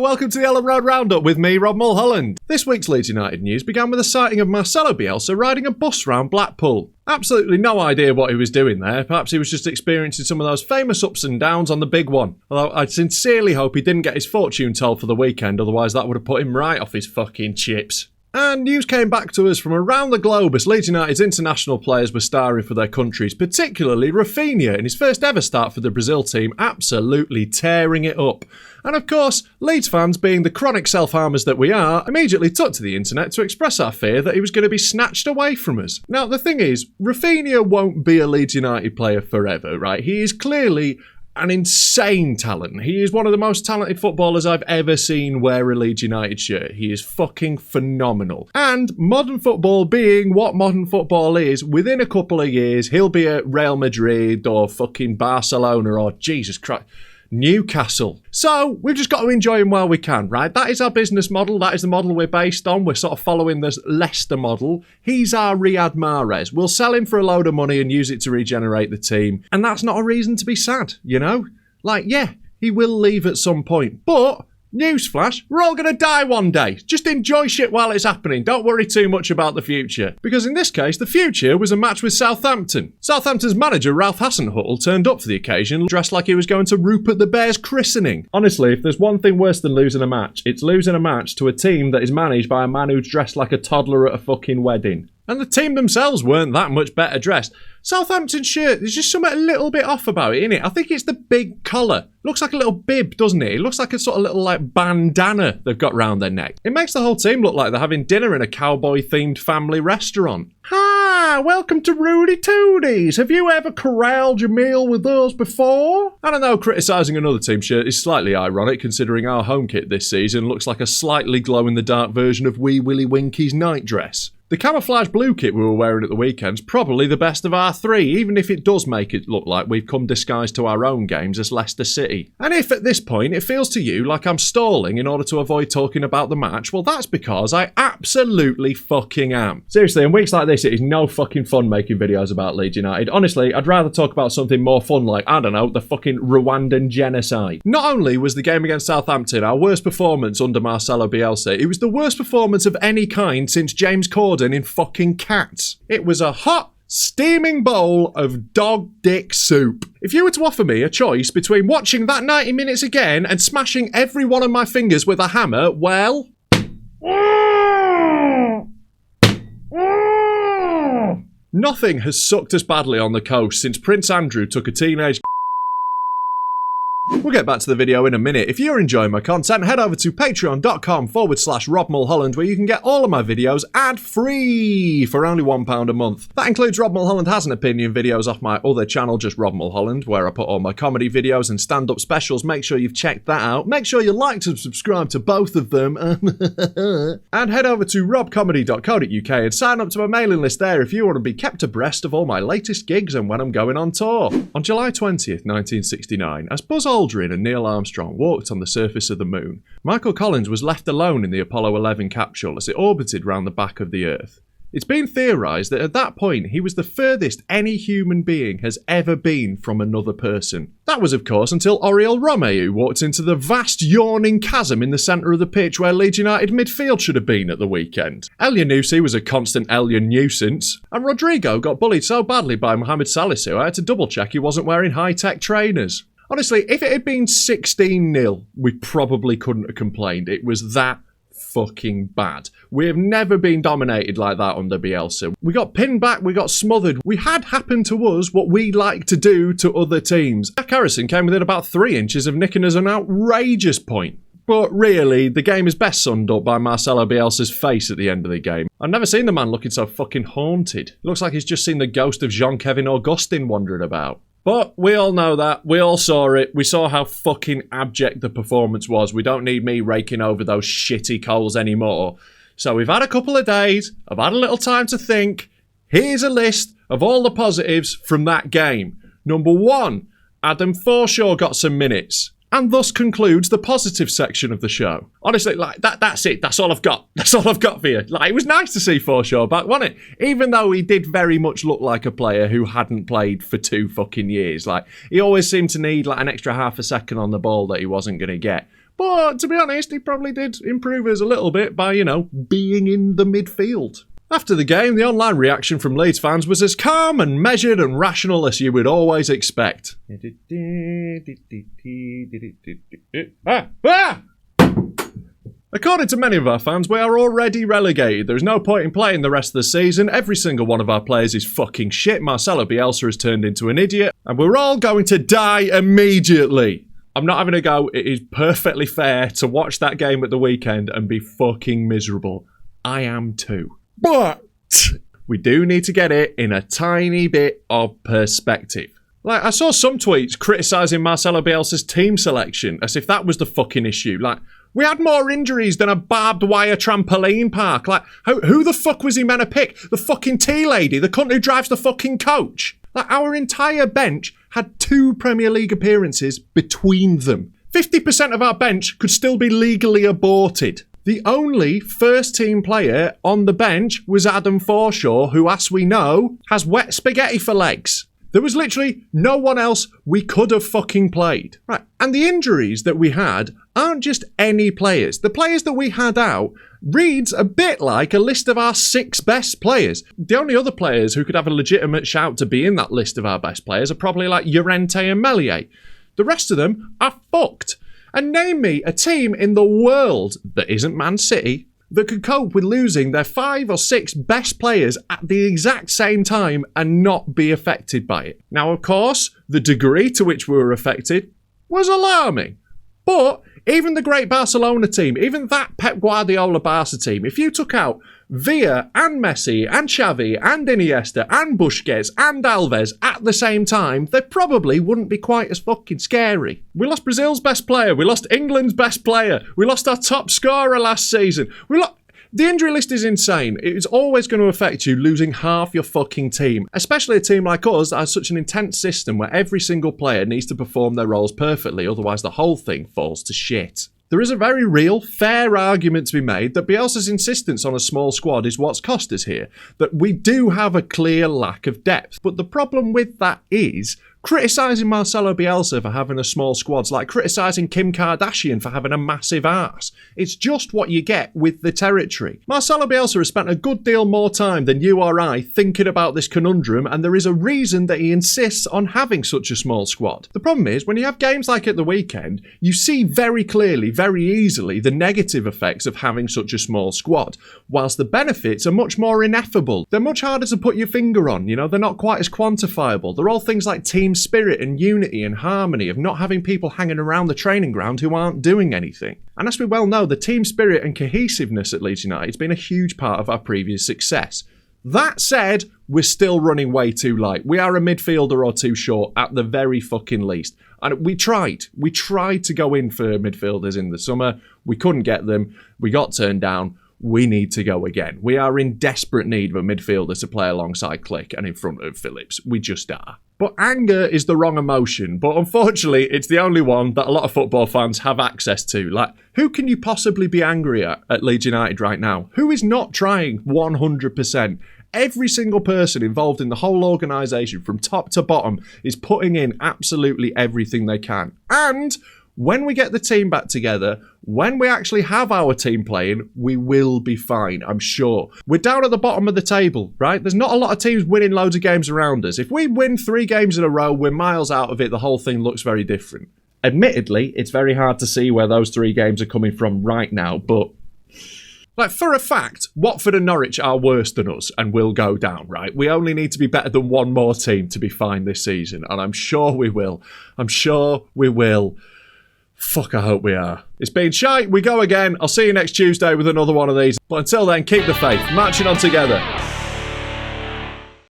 welcome to the Elland Road Roundup with me, Rob Mulholland. This week's Leeds United news began with a sighting of Marcelo Bielsa riding a bus round Blackpool. Absolutely no idea what he was doing there. Perhaps he was just experiencing some of those famous ups and downs on the big one. Although I sincerely hope he didn't get his fortune told for the weekend, otherwise that would have put him right off his fucking chips. And news came back to us from around the globe as Leeds United's international players were starring for their countries, particularly Rafinha in his first ever start for the Brazil team, absolutely tearing it up. And of course, Leeds fans, being the chronic self-harmers that we are, immediately took to the internet to express our fear that he was going to be snatched away from us. Now, the thing is, Rafinha won't be a Leeds United player forever, right? He is clearly an insane talent. He is one of the most talented footballers I've ever seen wear a Leeds United shirt. He is fucking phenomenal. And modern football being what modern football is, within a couple of years, he'll be at Real Madrid or fucking Barcelona or, Jesus Christ, Newcastle. So we've just got to enjoy him while we can, right? That is our business model. That is the model we're based on. We're sort of following this Leicester model. He's our Riyad Mahrez. We'll sell him for a load of money and use it to regenerate the team. And that's not a reason to be sad, you know? Like, yeah, he will leave at some point. But newsflash, we're all going to die one day. Just enjoy shit while it's happening. Don't worry too much about the future. Because in this case, the future was a match with Southampton. Southampton's manager, Ralph Hasenhüttl, turned up for the occasion, dressed like he was going to Rupert the Bear's christening. Honestly, if there's one thing worse than losing a match, it's losing a match to a team that is managed by a man who's dressed like a toddler at a fucking wedding. And the team themselves weren't that much better dressed. Southampton's shirt, there's just something a little bit off about it, innit? I think it's the big collar. Looks like a little bib, doesn't it? It looks like a sort of little like bandana they've got round their neck. It makes the whole team look like they're having dinner in a cowboy-themed family restaurant. Hi, welcome to Rudy Toody's. Have you ever corralled your meal with us before? And I know criticising another team's shirt is slightly ironic considering our home kit this season looks like a slightly glow-in-the-dark version of Wee Willie Winky's night dress. The camouflage blue kit we were wearing at the weekend's probably the best of our three, even if it does make it look like we've come disguised to our own games as Leicester City. And if at this point it feels to you like I'm stalling in order to avoid talking about the match, well that's because I absolutely fucking am. Seriously, in weeks like this it is no fucking fun making videos about Leeds United. Honestly, I'd rather talk about something more fun like, I don't know, the fucking Rwandan genocide. Not only was the game against Southampton our worst performance under Marcelo Bielsa, it was the worst performance of any kind since James Corden in fucking Cats. It was a hot, steaming bowl of dog dick soup. If you were to offer me a choice between watching that 90 minutes again and smashing every one of my fingers with a hammer, well, nothing has sucked us badly on the coast since Prince Andrew took a teenage. We'll get back to the video in a minute. If you're enjoying my content, head over to patreon.com/Rob Mulholland where you can get all of my videos ad-free for only £1 a month. That includes Rob Mulholland Has an Opinion videos off my other channel, just Rob Mulholland, where I put all my comedy videos and stand-up specials. Make sure you've checked that out. Make sure you like and subscribe to both of them. And head over to robcomedy.co.uk and sign up to my mailing list there if you want to be kept abreast of all my latest gigs and when I'm going on tour. On July 20th, 1969, as Buzz Aldrin and Neil Armstrong walked on the surface of the moon, Michael Collins was left alone in the Apollo 11 capsule as it orbited round the back of the Earth. It's been theorised that at that point he was the furthest any human being has ever been from another person. That was of course until Oriol Romeu walked into the vast yawning chasm in the centre of the pitch where Leeds United midfield should have been at the weekend. Elyounoussi was a constant Elyan nuisance, and Rodrigo got bullied so badly by Mohamed Salisu I had to double check he wasn't wearing high-tech trainers. Honestly, if it had been 16-0, we probably couldn't have complained. It was that fucking bad. We have never been dominated like that under Bielsa. We got pinned back, we got smothered. We had happened to us what we like to do to other teams. Jack Harrison came within about 3 inches of nicking us an outrageous point. But really, the game is best summed up by Marcelo Bielsa's face at the end of the game. I've never seen the man looking so fucking haunted. It looks like he's just seen the ghost of Jean-Kevin Augustin wandering about. But we all know that. We all saw it. We saw how fucking abject the performance was. We don't need me raking over those shitty coals anymore. So we've had a couple of days. I've had a little time to think. Here's a list of all the positives from that game. Number 1, Adam Forshaw got some minutes. And thus concludes the positive section of the show. Honestly, like, that's it. That's all I've got. That's all I've got for you. Like, it was nice to see Forshaw back, wasn't it? Even though he did very much look like a player who hadn't played for 2 fucking years. Like, he always seemed to need, like, an extra half a second on the ball that he wasn't going to get. But to be honest, he probably did improve us a little bit by, being in the midfield. After the game, the online reaction from Leeds fans was as calm and measured and rational as you would always expect. According to many of our fans, we are already relegated. There is no point in playing the rest of the season. Every single one of our players is fucking shit. Marcelo Bielsa has turned into an idiot. And we're all going to die immediately. I'm not having a go. It is perfectly fair to watch that game at the weekend and be fucking miserable. I am too. But we do need to get it in a tiny bit of perspective. Like, I saw some tweets criticising Marcelo Bielsa's team selection as if that was the fucking issue. Like, we had more injuries than a barbed wire trampoline park. Like, who the fuck was he meant to pick? The fucking tea lady, the cunt who drives the fucking coach. Like, our entire bench had 2 Premier League appearances between them. 50% of our bench could still be legally aborted. The only first-team player on the bench was Adam Forshaw, who, as we know, has wet spaghetti for legs. There was literally no one else we could have fucking played. Right, and the injuries that we had aren't just any players. The players that we had out reads a bit like a list of our 6 best players. The only other players who could have a legitimate shout to be in that list of our best players are probably like Llorente and Meslier. The rest of them are fucked. And name me a team in the world that isn't Man City that could cope with losing their 5 or 6 best players at the exact same time and not be affected by it. Now, of course, the degree to which we were affected was alarming. But even the great Barcelona team, even that Pep Guardiola Barca team, if you took out Villa and Messi and Xavi and Iniesta and Busquets and Alves at the same time, they probably wouldn't be quite as fucking scary. We lost Brazil's best player. We lost England's best player. We lost our top scorer last season. The injury list is insane. It's always going to affect you losing half your fucking team, especially a team like us that has such an intense system where every single player needs to perform their roles perfectly, otherwise the whole thing falls to shit. There is a very real, fair argument to be made that Bielsa's insistence on a small squad is what's cost us here, that we do have a clear lack of depth. But the problem with that is, criticising Marcelo Bielsa for having a small squad's like criticising Kim Kardashian for having a massive arse. It's just what you get with the territory. Marcelo Bielsa has spent a good deal more time than you or I thinking about this conundrum, and there is a reason that he insists on having such a small squad. The problem is, when you have games like at the weekend, you see very clearly, very easily, the negative effects of having such a small squad, whilst the benefits are much more ineffable. They're much harder to put your finger on, they're not quite as quantifiable. They're all things like team spirit and unity and harmony of not having people hanging around the training ground who aren't doing anything. And as we well know, the team spirit and cohesiveness at Leeds United has been a huge part of our previous success. That said, we're still running way too light. We are a midfielder or 2 short at the very fucking least. And we tried to go in for midfielders in the summer. We couldn't get them. We got turned down. We need to go again. We are in desperate need of a midfielder to play alongside Click and in front of Phillips. We just are. But anger is the wrong emotion. But unfortunately, it's the only one that a lot of football fans have access to. Like, who can you possibly be angry at Leeds United right now? Who is not trying 100%? Every single person involved in the whole organisation, from top to bottom, is putting in absolutely everything they can. And when we get the team back together, when we actually have our team playing, we will be fine, I'm sure. We're down at the bottom of the table, right? There's not a lot of teams winning loads of games around us. If we win 3 games in a row, we're miles out of it. The whole thing looks very different. Admittedly, it's very hard to see where those 3 games are coming from right now, but like, for a fact, Watford and Norwich are worse than us and will go down, right? We only need to be better than one more team to be fine this season, and I'm sure we will. Fuck, I hope we are. It's been shite. We go again. I'll see you next Tuesday with another one of these. But until then, keep the faith. Marching on together.